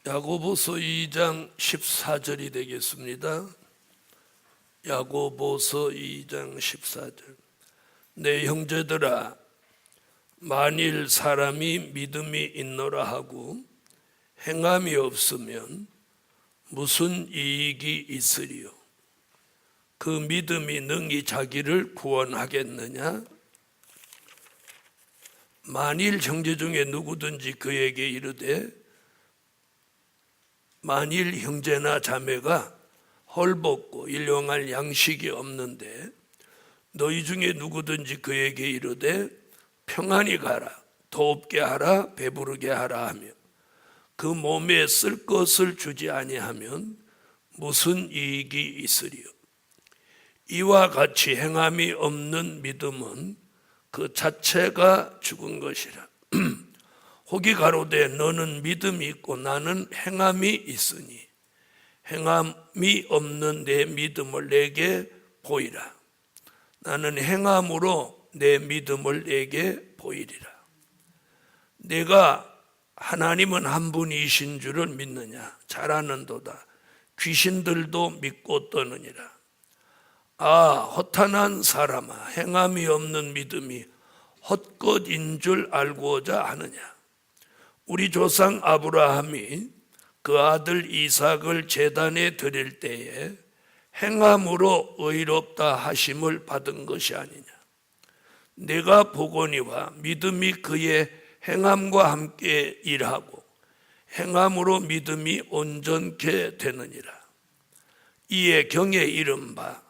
야고보서 2장 14절이 되겠습니다. 야고보서 2장 14절. 내 형제들아, 만일 사람이 믿음이 있노라 하고 행함이 없으면 무슨 이익이 있으리요? 그 믿음이 능히 자기를 구원하겠느냐? 만일 형제 중에 누구든지 그에게 이르되, 만일 형제나 자매가 헐벗고 일용할 양식이 없는데 너희 중에 누구든지 그에게 이르되 평안히 가라, 돕게 하라, 배부르게 하라 하며 그 몸에 쓸 것을 주지 아니하면 무슨 이익이 있으리요? 이와 같이 행함이 없는 믿음은 그 자체가 죽은 것이라. 혹이 가로되 너는 믿음이 있고 나는 행함이 있으니 행함이 없는 내 믿음을 내게 보이라. 나는 행함으로 내 믿음을 내게 보이리라. 내가 하나님은 한 분이신 줄을 믿느냐? 잘 아는도다. 귀신들도 믿고 떠느니라. 아, 허탄한 사람아, 행함이 없는 믿음이 헛것인 줄 알고자 하느냐? 우리 조상 아브라함이 그 아들 이삭을 제단에 드릴 때에 행함으로 의롭다 하심을 받은 것이 아니냐? 내가 보거니와 믿음이 그의 행함과 함께 일하고 행함으로 믿음이 온전케 되느니라. 이에 경에 이른 바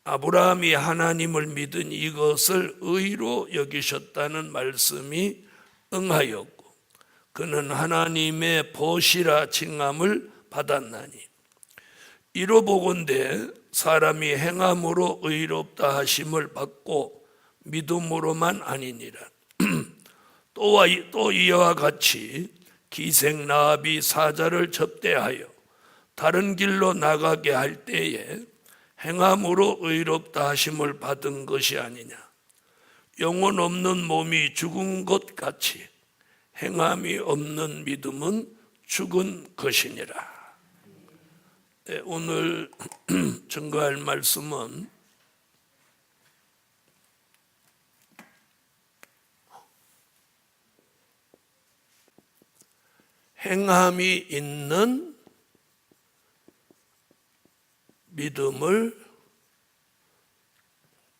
아브라함이 하나님을 믿은 이것을 의로 여기셨다는 말씀이 응하였고 그는 하나님의 보시라 칭함을 받았나니, 이로 보건대 사람이 행함으로 의롭다 하심을 받고 믿음으로만 아니니라. 또 이와 같이 기생 라합이 사자를 접대하여 다른 길로 나가게 할 때에 행함으로 의롭다 하심을 받은 것이 아니냐? 영혼 없는 몸이 죽은 것 같이 행함이 없는 믿음은 죽은 것이니라. 네, 오늘 증거할 말씀은 행함이 있는 믿음을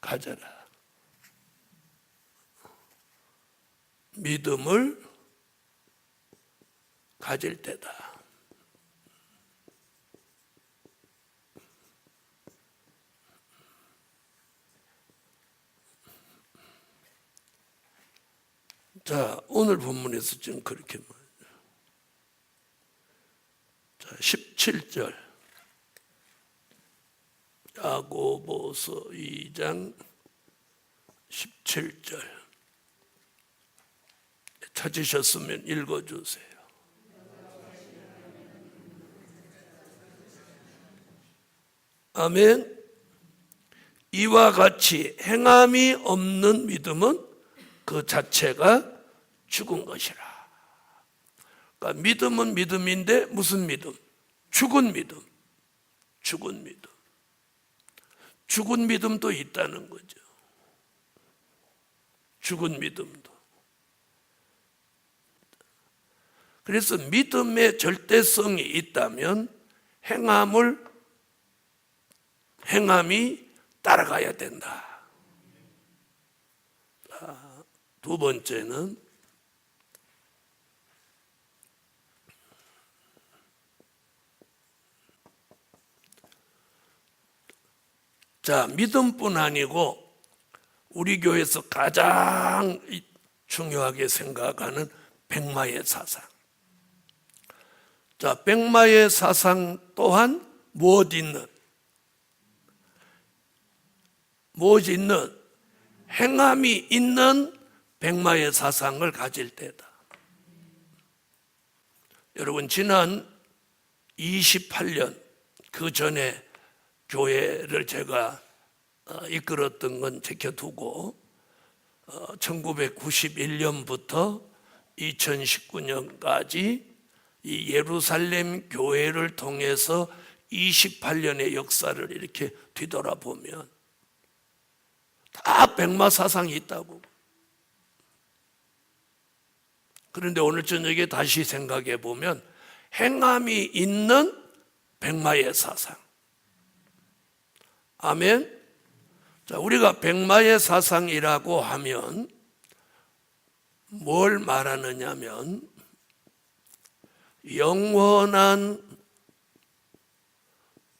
가져라. 믿음을 가질 때다. 자, 오늘 본문에서 지금 그렇게 말해요. 자, 17절. 야고보서 2장 17절. 찾으셨으면 읽어주세요. 아멘. 이와 같이 행함이 없는 믿음은 그 자체가 죽은 것이라. 그러니까 믿음은 믿음인데 무슨 믿음? 죽은 믿음. 죽은 믿음. 죽은 믿음도 있다는 거죠. 죽은 믿음도. 그래서 믿음의 절대성이 있다면 행함이 따라가야 된다. 두 번째는 믿음뿐 아니고 우리 교회에서 가장 중요하게 생각하는 백마의 사상. 백마의 사상 또한 무엇 있는 행함이 있는 백마의 사상을 가질 때다. 여러분, 지난 28년 그 전에 교회를 제가 이끌었던 건 제껴두고 1991년부터 2019년까지 이 예루살렘 교회를 통해서 28년의 역사를 이렇게 뒤돌아보면 다 백마 사상이 있다고. 그런데 오늘 저녁에 다시 생각해 보면 행함이 있는 백마의 사상. 아멘. 자, 우리가 백마의 사상이라고 하면 뭘 말하느냐면 영원한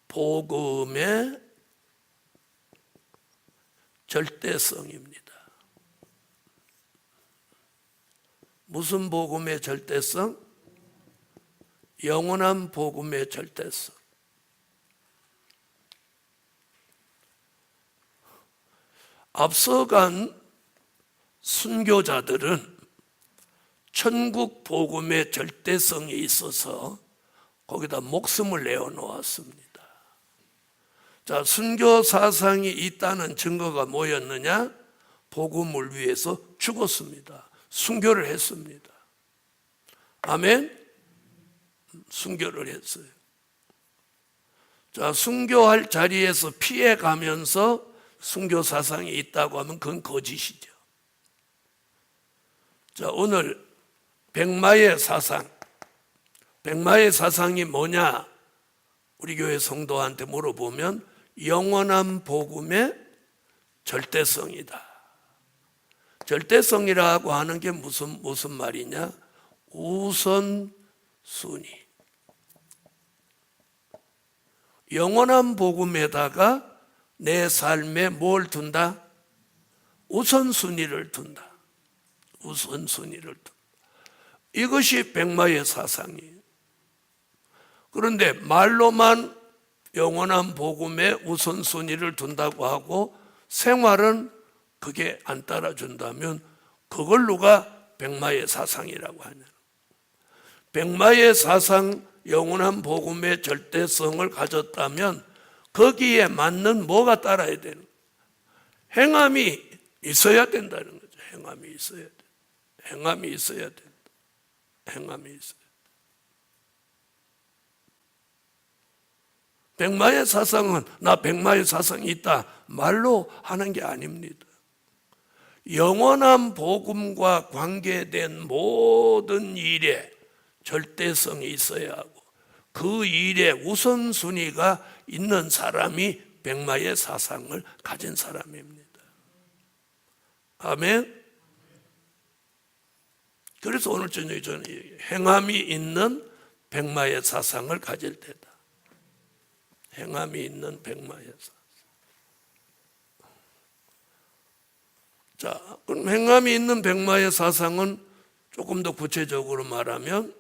복음의 절대성입니다. 무슨 복음의 절대성? 영원한 복음의 절대성. 앞서간 순교자들은 천국 복음의 절대성이 있어서 거기다 목숨을 내어놓았습니다. 자, 순교 사상이 있다는 증거가 뭐였느냐? 복음을 위해서 죽었습니다. 순교를 했습니다. 아멘? 순교를 했어요. 자, 순교할 자리에서 피해가면서 순교 사상이 있다고 하면 그건 거짓이죠. 자, 오늘 백마의 사상, 백마의 사상이 뭐냐? 우리 교회 성도한테 물어보면 영원한 복음의 절대성이다. 절대성이라고 하는 게 무슨 말이냐? 우선순위. 영원한 복음에다가 내 삶에 뭘 둔다? 우선순위를 둔다. 우선순위를 둔다. 이것이 백마의 사상이에요. 그런데 말로만 영원한 복음에 우선순위를 둔다고 하고 생활은 그게 안 따라준다면 그걸 누가 백마의 사상이라고 하냐? 백마의 사상, 영원한 복음의 절대성을 가졌다면 거기에 맞는 뭐가 따라야 되는 거예요? 행함이 있어야 된다는 거죠. 행함이 있어야 돼. 행함이 있어야 된다. 행함이 있어야. 백마의 사상은 나 백마의 사상이 있다 말로 하는 게 아닙니다. 영원한 복음과 관계된 모든 일에 절대성이 있어야 하고 그 일에 우선순위가 있는 사람이 백마의 사상을 가진 사람입니다. 아멘. 그래서 오늘 저녁에 저는 행함이 있는 백마의 사상을 가질 때다. 행함이 있는 백마의 사상. 자, 그럼 행함이 있는 백마의 사상은 조금 더 구체적으로 말하면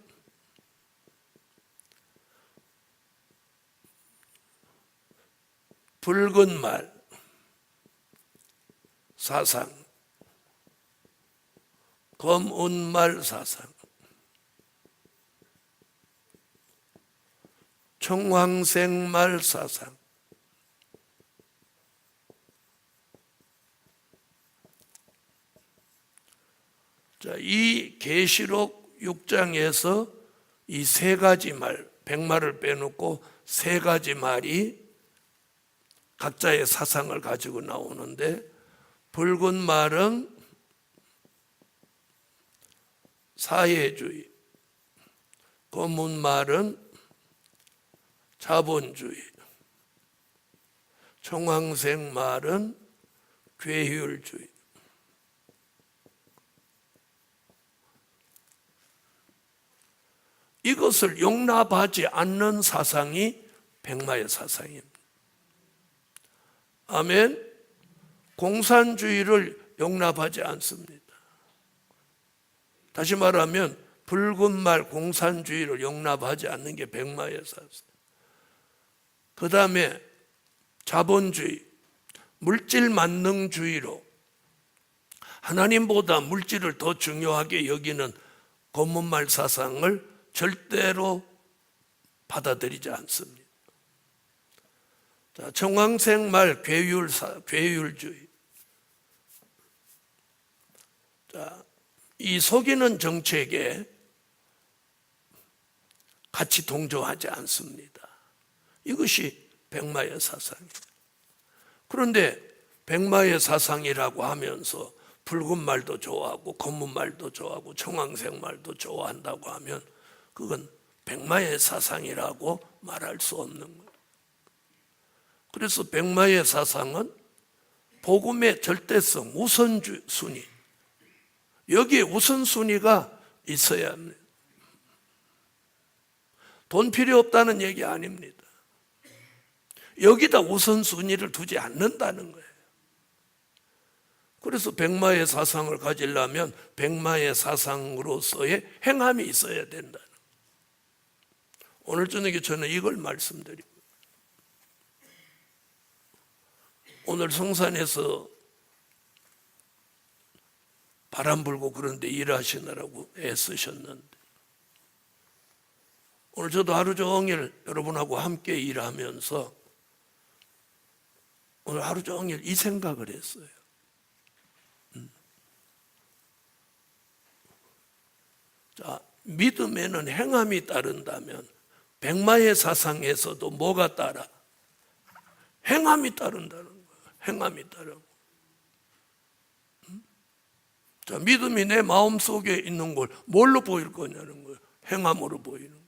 붉은 말 사상, 검은 말 사상, 청황색 말 사상, 자, 이 계시록 6장에서 이 세 가지 말, 백마를 빼놓고 세 가지 말이 각자의 사상을 가지고 나오는데 붉은 말은 사회주의, 검은 말은 자본주의, 청황색 말은 괴율주의. 이것을 용납하지 않는 사상이 백마의 사상입니다. 아멘. 공산주의를 용납하지 않습니다. 다시 말하면 붉은 말 공산주의를 용납하지 않는 게 백마의 사상. 그 다음에 자본주의, 물질 만능주의로 하나님보다 물질을 더 중요하게 여기는 검은 말 사상을 절대로 받아들이지 않습니다. 자, 청황색 말 괴율주의. 자, 이 속이는 정책에 같이 동조하지 않습니다. 이것이 백마의 사상이에요. 그런데 백마의 사상이라고 하면서 붉은 말도 좋아하고 검은 말도 좋아하고 청황색 말도 좋아한다고 하면 그건 백마의 사상이라고 말할 수 없는 거예요. 그래서 백마의 사상은 복음의 절대성, 우선순위, 여기에 우선순위가 있어야 합니다. 돈 필요 없다는 얘기 아닙니다. 여기다 우선순위를 두지 않는다는 거예요. 그래서 백마의 사상을 가지려면 백마의 사상으로서의 행함이 있어야 된다는 거예요. 오늘 저녁에 저는 이걸 말씀드리고, 오늘 성산에서 바람 불고 그런데 일하시느라고 애쓰셨는데, 오늘 저도 하루 종일 여러분하고 함께 일하면서 오늘 하루 종일 이 생각을 했어요. 자, 믿음에는 행함이 따른다면 백마의 사상에서도 뭐가 따라? 행함이 따른다는 거예요. 행함이 따르고. 자, 믿음이 내 마음속에 있는 걸 뭘로 보일 거냐는 거예요. 행함으로 보이는 거예요.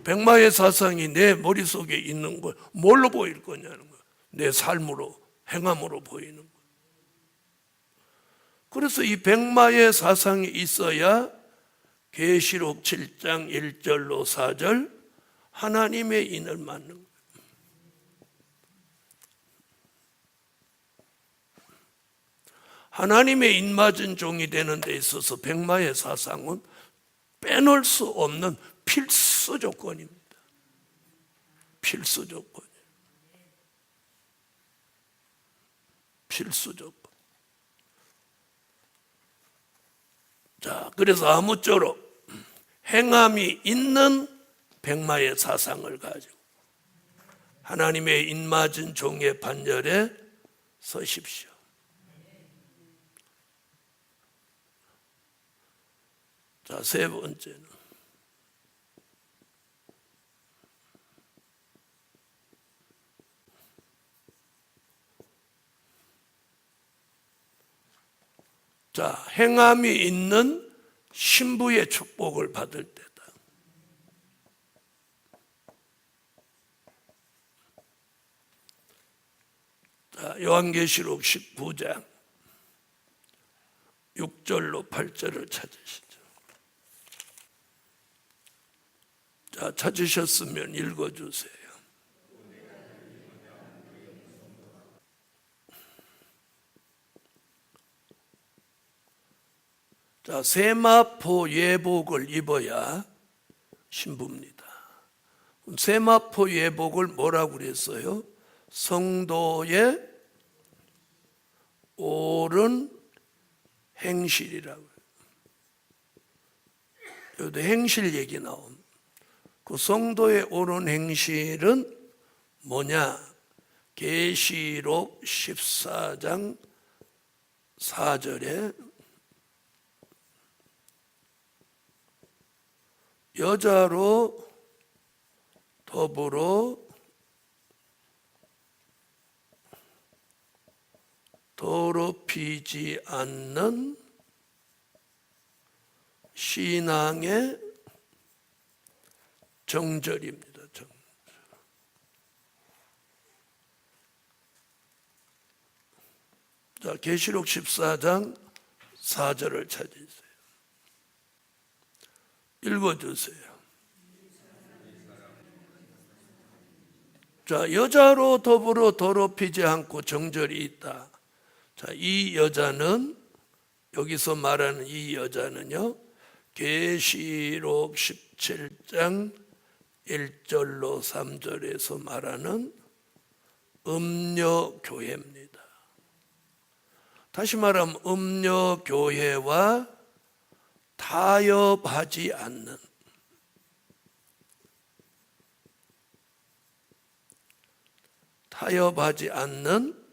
백마의 사상이 내 머릿속에 있는 걸 뭘로 보일 거냐는 거예요. 내 삶으로, 행함으로 보이는 거예요. 그래서 이 백마의 사상이 있어야 계시록 7장 1절로 4절 하나님의 인을 맞는 거예요. 하나님의 인 맞은 종이 되는 데 있어서 백마의 사상은 빼놓을 수 없는 필수 조건입니다. 필수 조건이에요. 필수 조건. 자, 그래서 아무쪼록 행함이 있는 백마의 사상을 가지고 하나님의 인 맞은 종의 반열에 서십시오. 자, 세 번째는 자, 행함이 있는 신부의 축복을 받을 때다. 자, 요한계시록 19장 6절로 8절을 찾으시죠. 자, 찾으셨으면 읽어주세요. 자, 세마포 예복을 입어야 신부입니다. 세마포 예복을 뭐라고 그랬어요? 성도의 옳은 행실이라고요. 여기도 행실 얘기 나옵니다. 그 성도의 옳은 행실은 뭐냐? 계시록 14장 4절에 여자로 더불어 더럽히지 않는 신앙의 정절입니다. 정절. 자, 계시록 14장 4절을 찾으세요. 읽어주세요. 자, 여자로 더불어 더럽히지 않고 정절이 있다. 자, 이 여자는, 여기서 말하는 이 여자는요, 계시록 17장 1절로 3절에서 말하는 음녀교회입니다. 다시 말하면 음녀교회와 타협하지 않는, 타협하지 않는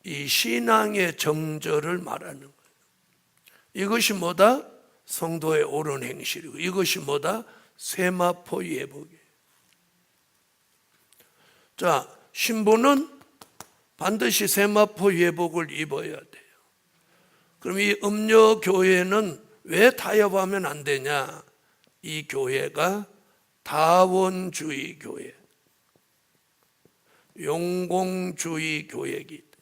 이 신앙의 정절을 말하는 거예요. 이것이 뭐다? 성도의 옳은 행실이고, 이것이 뭐다? 세마포 예복이에요. 자, 신부는 반드시 세마포 예복을 입어야 돼요. 그럼 이 음녀교회는 왜 타협하면 안 되냐? 이 교회가 다원주의 교회, 용공주의 교회이기 때문에,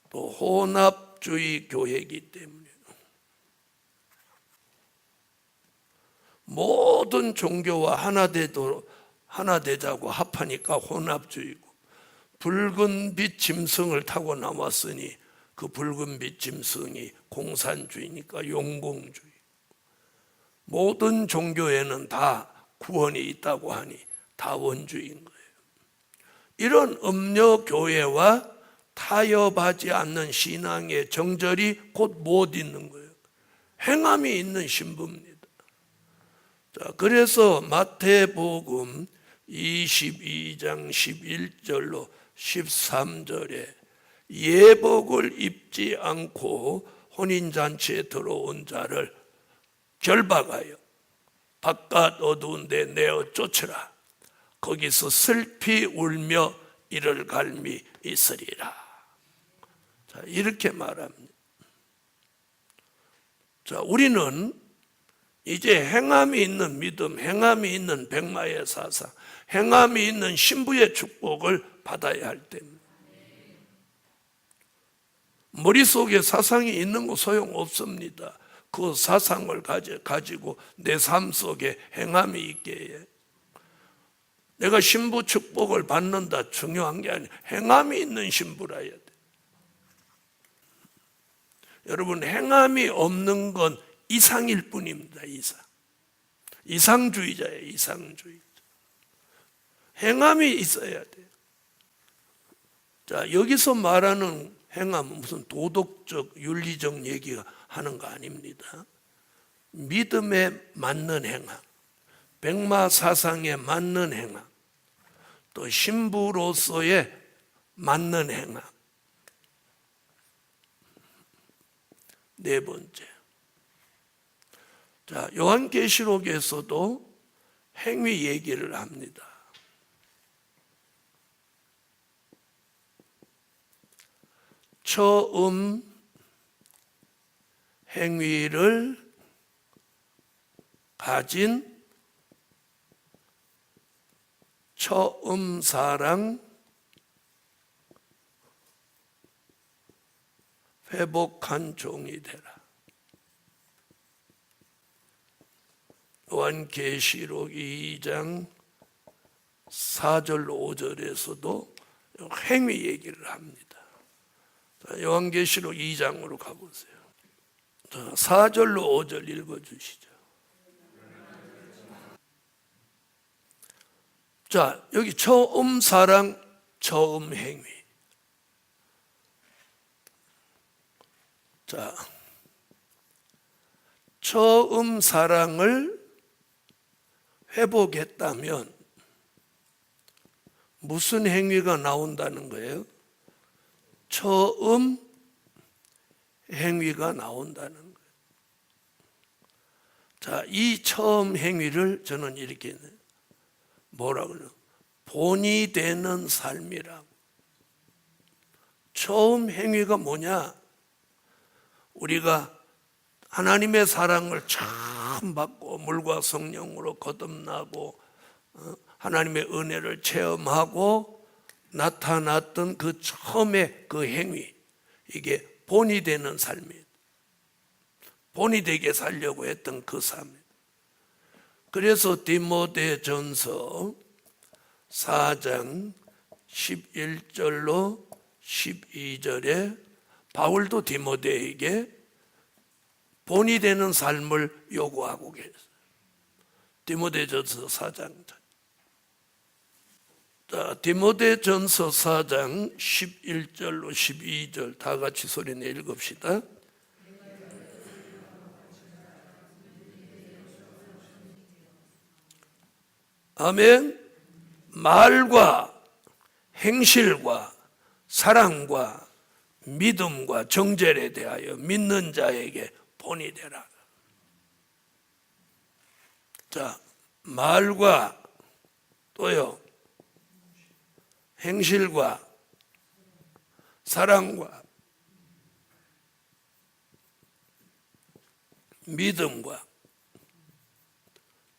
또 혼합주의 교회이기 때문에 모든 종교와 하나 되자고 합하니까 혼합주의고, 붉은 빛 짐승을 타고 나왔으니 그 붉은 빛 짐승이 공산주의니까 용공주의. 모든 종교에는 다 구원이 있다고 하니 다원주의인 거예요. 이런 음녀교회와 타협하지 않는 신앙의 정절이 곧 못 있는 거예요. 행함이 있는 신부입니다. 자, 그래서 마태복음 22장 11절로 13절에 예복을 입지 않고 혼인잔치에 들어온 자를 결박하여 바깥 어두운 데 내어 쫓으라. 거기서 슬피 울며 이를 갈미 있으리라. 자, 이렇게 말합니다. 자, 우리는 이제 행함이 있는 믿음, 행함이 있는 백마의 사상, 행함이 있는 신부의 축복을 받아야 할 때입니다. 머릿속에 사상이 있는 거 소용없습니다. 그 사상을 가지고 내 삶 속에 행함이 있게 해. 내가 신부 축복을 받는다 중요한 게 아니라 행함이 있는 신부라 해야 돼. 여러분, 행함이 없는 건 이상일 뿐입니다. 이상주의자예요. 이상주의자. 행함이 있어야 돼요. 자, 여기서 말하는 행함은 무슨 도덕적, 윤리적 얘기가 하는 거 아닙니다. 믿음에 맞는 행함, 백마 사상에 맞는 행함, 또 신부로서의 맞는 행함. 네 번째. 자, 요한계시록에서도 행위 얘기를 합니다. 처음 행위를 가진 처음 사랑 회복한 종이 되라. 요한계시록 2장 4절 5절에서도 행위 얘기를 합니다. 요한계시록 2장으로 가보세요. 4절로 5절 읽어주시죠. 자, 여기 처음 사랑, 처음 행위. 자, 처음 사랑을 회복했다면 무슨 행위가 나온다는 거예요? 처음 행위가 나온다는 거예요. 자, 이 처음 행위를 저는 이렇게 뭐라 그래요? 본이 되는 삶이라고. 처음 행위가 뭐냐? 우리가 하나님의 사랑을 처음 받고 물과 성령으로 거듭나고 하나님의 은혜를 체험하고 나타났던 그 처음의 그 행위, 이게 본이 되는 삶이에요. 본이 되게 살려고 했던 그 삶이에요. 그래서 디모데전서 4장 11절로 12절에 바울도 디모데에게 본이 되는 삶을 요구하고 계세요. 디모데전서 4장. 자, 디모데전서 4장 11절로 12절 다 같이 소리내 읽읍시다. 아멘. 말과 행실과 사랑과 믿음과 정죄에 대하여 믿는 자에게 본이 되라. 자, 말과 또요, 행실과 사랑과 믿음과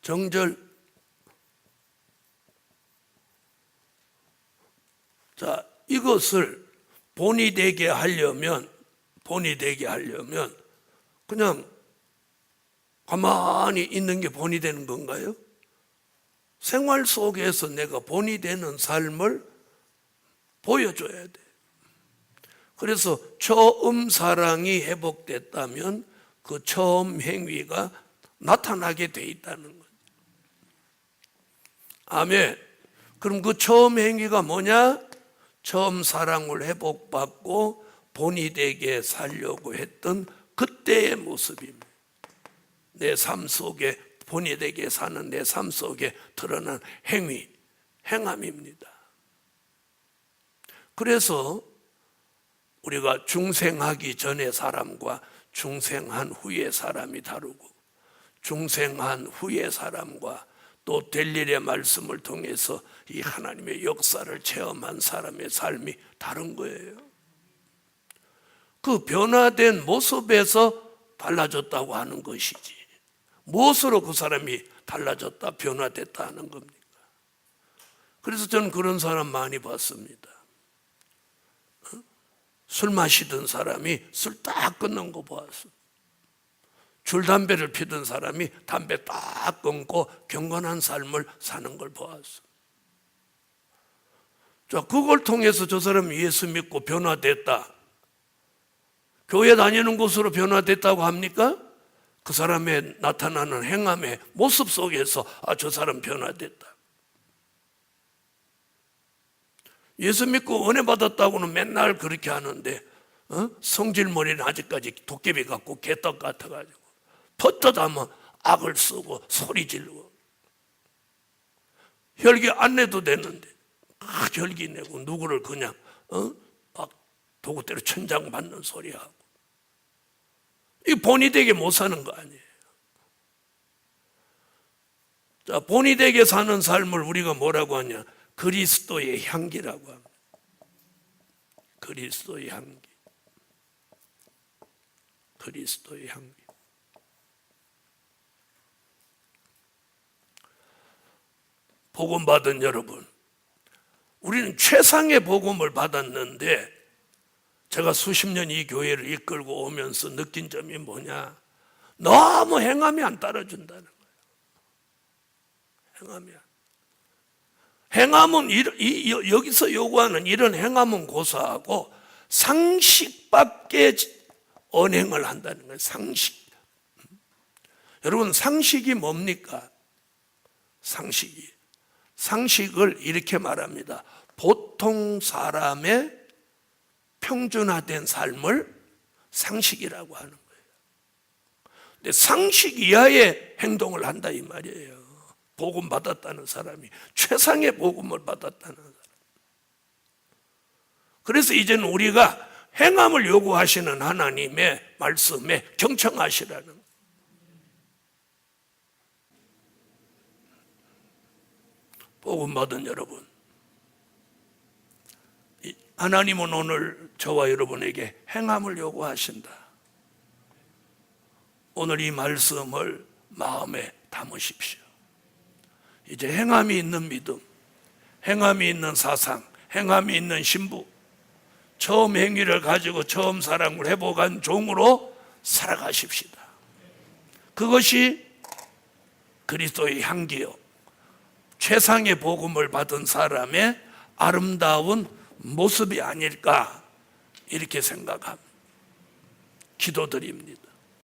정절. 자, 이것을 본이 되게 하려면 그냥 가만히 있는 게 본이 되는 건가요? 생활 속에서 내가 본이 되는 삶을 보여줘야 돼. 그래서 처음 사랑이 회복됐다면 그 처음 행위가 나타나게 돼 있다는 거죠. 아멘. 그럼 그 처음 행위가 뭐냐? 처음 사랑을 회복받고 본이 되게 살려고 했던 그때의 모습입니다. 내 삶 속에 본이 되게 사는 내 삶 속에 드러난 행위, 행함입니다. 그래서 우리가 중생하기 전의 사람과 중생한 후의 사람이 다르고, 중생한 후의 사람과 또 될 일의 말씀을 통해서 이 하나님의 역사를 체험한 사람의 삶이 다른 거예요. 그 변화된 모습에서 달라졌다고 하는 것이지, 무엇으로 그 사람이 달라졌다, 변화됐다 하는 겁니까? 그래서 저는 그런 사람 많이 봤습니다. 술 마시던 사람이 술 딱 끊는 거 보았어. 줄 담배를 피던 사람이 담배 딱 끊고 경건한 삶을 사는 걸 보았어. 자, 그걸 통해서 저 사람이 예수 믿고 변화됐다, 교회 다니는 곳으로 변화됐다고 합니까? 그 사람의 나타나는 행함의 모습 속에서 저 사람 변화됐다. 예수 믿고 은혜 받았다고는 맨날 그렇게 하는데 성질머리는 아직까지 도깨비 같고 개떡 같아가지고 퍼뜩 하면 악을 쓰고 소리 지르고, 혈기 안 내도 되는데 혈기 내고 누구를 그냥 막 도구대로 천장 받는 소리하고, 이 본이 되게 못 사는 거 아니에요. 자, 본이 되게 사는 삶을 우리가 뭐라고 하냐? 그리스도의 향기라고 합니다. 그리스도의 향기. 그리스도의 향기. 복음 받은 여러분, 우리는 최상의 복음을 받았는데, 제가 수십 년 이 교회를 이끌고 오면서 느낀 점이 뭐냐? 너무 행함이 안 따라준다는 거예요. 행함은 여기서 요구하는 이런 행함은 고사하고 상식밖에 언행을 한다는 거예요. 상식. 여러분, 상식이 뭡니까? 상식을 이렇게 말합니다. 보통 사람의 평준화된 삶을 상식이라고 하는 거예요. 근데 상식 이하의 행동을 한다 이 말이에요. 복음 받았다는 사람이, 최상의 복음을 받았다는 사람. 그래서 이제는 우리가 행함을 요구하시는 하나님의 말씀에 경청하시라는 거예요. 복음 받은 여러분, 하나님은 오늘 저와 여러분에게 행함을 요구하신다. 오늘 이 말씀을 마음에 담으십시오. 이제 행함이 있는 믿음, 행함이 있는 사상, 행함이 있는 신부, 처음 행위를 가지고 처음 사랑을 회복한 종으로 살아가십시다. 그것이 그리스도의 향기요, 최상의 복음을 받은 사람의 아름다운 모습이 아닐까, 이렇게 생각합니다. 기도드립니다.